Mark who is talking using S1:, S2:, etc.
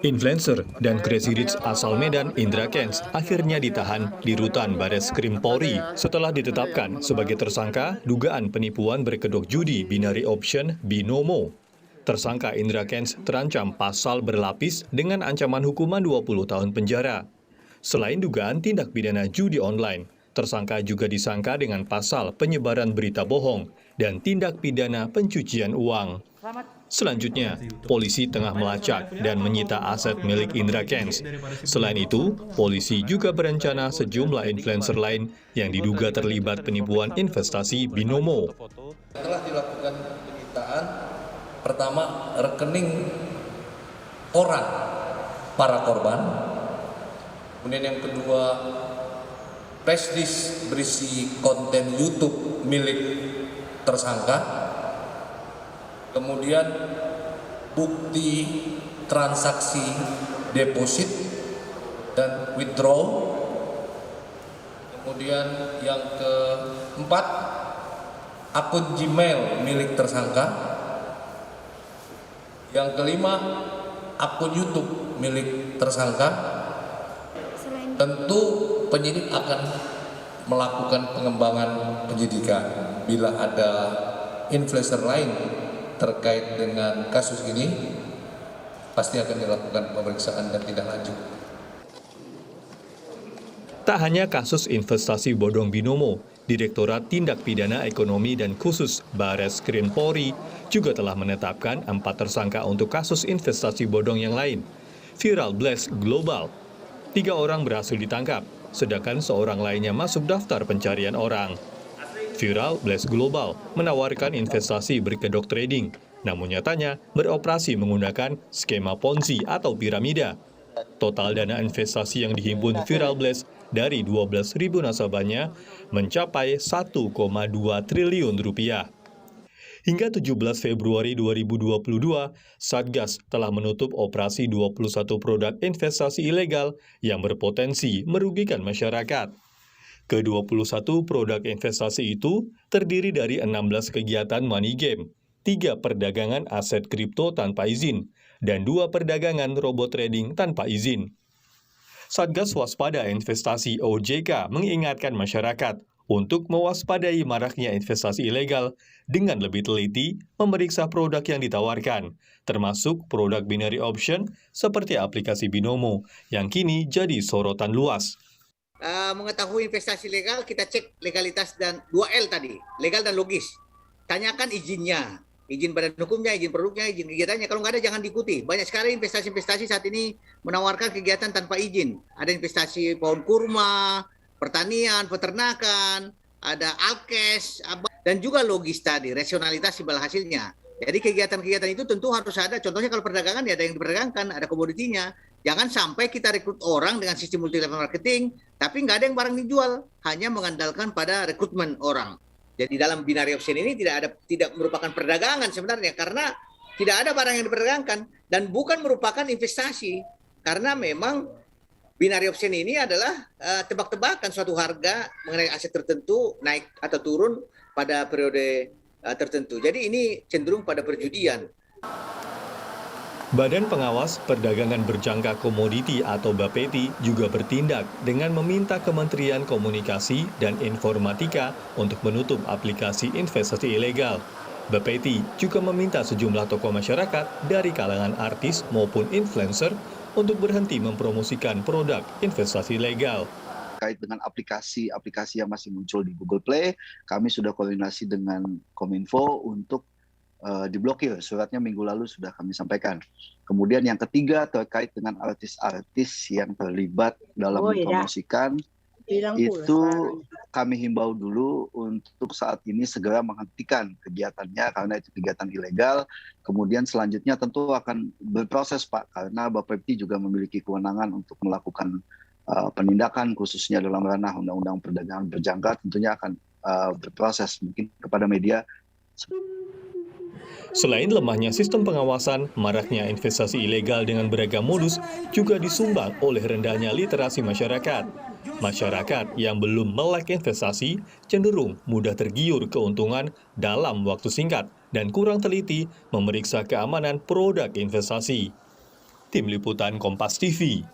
S1: Influencer dan Crazy Rich asal Medan, Indra Kents, akhirnya ditahan di rutan Bareskrim Polri setelah ditetapkan sebagai tersangka dugaan penipuan berkedok judi binary option Binomo. Tersangka Indra Kents terancam pasal berlapis dengan ancaman hukuman 20 tahun penjara. Selain dugaan tindak pidana judi online, tersangka juga disangka dengan pasal penyebaran berita bohong dan tindak pidana pencucian uang. Selanjutnya, polisi tengah melacak dan menyita aset milik Indra Kents. Selain itu, polisi juga berencana sejumlah influencer lain yang diduga terlibat penipuan investasi Binomo.
S2: Telah dilakukan penyitaan, pertama rekening orang para korban, kemudian yang kedua flashdisk berisi konten YouTube milik tersangka, kemudian bukti transaksi deposit dan withdraw, kemudian yang keempat akun Gmail milik tersangka, yang kelima akun YouTube milik tersangka. Tentu penyidik akan melakukan pengembangan penyidikan bila ada influencer lain terkait dengan kasus ini, pasti akan dilakukan pemeriksaan dan tindak lanjut.
S1: Tak hanya kasus investasi bodong Binomo, Direktorat Tindak Pidana Ekonomi dan Khusus Bareskrim Polri juga telah menetapkan 4 tersangka untuk kasus investasi bodong yang lain. Viral Blast Global, 3 orang berhasil ditangkap, sedangkan seorang lainnya masuk daftar pencarian orang. Viral Blast Global menawarkan investasi berkedok trading, namun nyatanya beroperasi menggunakan skema Ponzi atau piramida. Total dana investasi yang dihimpun Viral Blast dari 12.000 nasabahnya mencapai 1,2 triliun rupiah. Hingga 17 Februari 2022, Satgas telah menutup operasi 21 produk investasi ilegal yang berpotensi merugikan masyarakat. Ke-21 produk investasi itu terdiri dari 16 kegiatan money game, 3 perdagangan aset kripto tanpa izin, dan 2 perdagangan robot trading tanpa izin. Satgas Waspada Investasi OJK mengingatkan masyarakat untuk mewaspadai maraknya investasi ilegal dengan lebih teliti memeriksa produk yang ditawarkan, termasuk produk binary option seperti aplikasi Binomo yang kini jadi sorotan luas.
S3: Mengetahui investasi legal, kita cek legalitas dan 2L tadi, legal dan logis. Tanyakan izinnya, izin badan hukumnya, izin produknya, izin kegiatannya. Kalau nggak ada, jangan diikuti. Banyak sekali investasi-investasi saat ini menawarkan kegiatan tanpa izin. Ada investasi pohon kurma, pertanian, peternakan, ada alkes, dan juga logis tadi, rasionalitas imbal hasilnya. Jadi kegiatan-kegiatan itu tentu harus ada. Contohnya kalau perdagangan ya ada yang diperdagangkan, ada komoditinya. Jangan sampai kita rekrut orang dengan sistem multi level marketing, tapi nggak ada yang barang dijual, hanya mengandalkan pada rekrutmen orang. Jadi dalam binary option ini tidak merupakan perdagangan sebenarnya, karena tidak ada barang yang diperdagangkan dan bukan merupakan investasi, karena memang binary option ini adalah tebak-tebakan suatu harga mengenai aset tertentu naik atau turun pada periode tertentu. Jadi ini cenderung pada perjudian.
S1: Badan Pengawas Perdagangan Berjangka Komoditi atau Bapeti juga bertindak dengan meminta Kementerian Komunikasi dan Informatika untuk menutup aplikasi investasi ilegal. Bapeti juga meminta sejumlah tokoh masyarakat dari kalangan artis maupun influencer untuk berhenti mempromosikan produk investasi legal.
S4: Terkait dengan aplikasi yang masih muncul di Google Play, kami sudah koordinasi dengan Kominfo untuk diblokir. Suratnya minggu lalu sudah kami sampaikan. Kemudian yang ketiga terkait dengan artis-artis yang terlibat dalam mempromosikan, itu kami himbau dulu untuk saat ini segera menghentikan kegiatannya karena itu kegiatan ilegal. Kemudian selanjutnya tentu akan berproses Pak, karena Bapepti juga memiliki kewenangan untuk melakukan penindakan khususnya dalam ranah Undang-Undang Perdagangan Berjangka, tentunya akan berproses mungkin kepada media.
S1: Selain lemahnya sistem pengawasan, maraknya investasi ilegal dengan beragam modus juga disumbang oleh rendahnya literasi masyarakat. Masyarakat yang belum melek investasi cenderung mudah tergiur keuntungan dalam waktu singkat dan kurang teliti memeriksa keamanan produk investasi. Tim Liputan Kompas TV